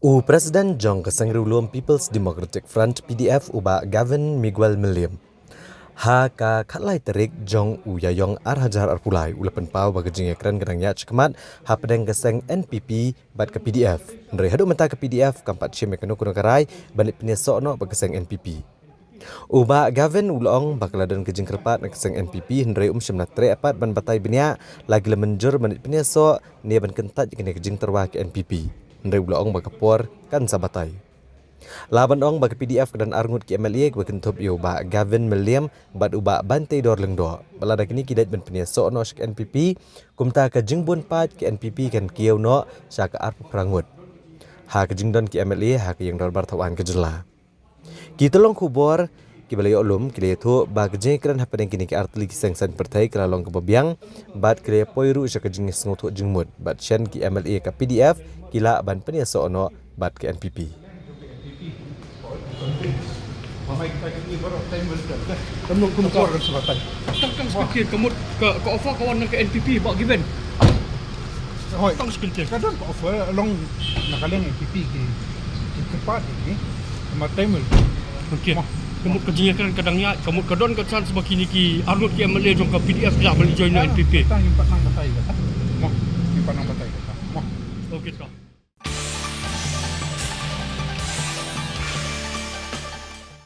Presiden Jong Kesengriulum People's Democratic Front PDF ubah Gavin Miguel William. Ha ka khatlai terik Jong Yayong Arhajar Arpulai ulapan pau bagajing ekran gerangnya cekmat ha pedeng keseng NPP bat ke PDF. Ndrei hadu menta ke PDF kampat cime kenu kuno karai banit penyesok no bageseng NPP. Ubah Gavin ulong bakaladan kejing kerpat nak keseng NPP ndrei syamna tre apat ban batai benia lagi lemenjur banit penyesok ni ban kentat kene kejing terwa ke NPP. Ndai ulong bakapor kan sabatai. Laban ong bagi PDF kedan arngut ki MLA ke kentup yo ba Gavin William bat ubah bantai dor lengdo. Balada kini kidat ben penyesok no syak NPP kumta ke jingbun pat ke NPP kan kiau no syak arp prangut. Ha ke jingdon ki MLA ha ke yang dor bartawan ke jela. Ki tolong kubor ki balayo ulum ki leto ba ke jingkran ha pedeng kini ki artli ki sengsan pertai kelalong ke bebiang bat kre poiru syak ke jingis ngotok jingmut bat syan ki MLA ke PDF kila ban penyesok no bat ke NPP. Tang sekecil kamu ke offer kawan ke NPP bak given. Hoi, tang sekecil kadang ke offer along nakaleng NPP ke cepat ini sama timer. Okey. Kamu kerja kadangnya kamu kedon ke chance bagi ni ki arut ki MLA jong ke PDF dah beli join NPP. Tang impat nang batai kata. Mah, impat nang batai kata. Mah. Okey tak.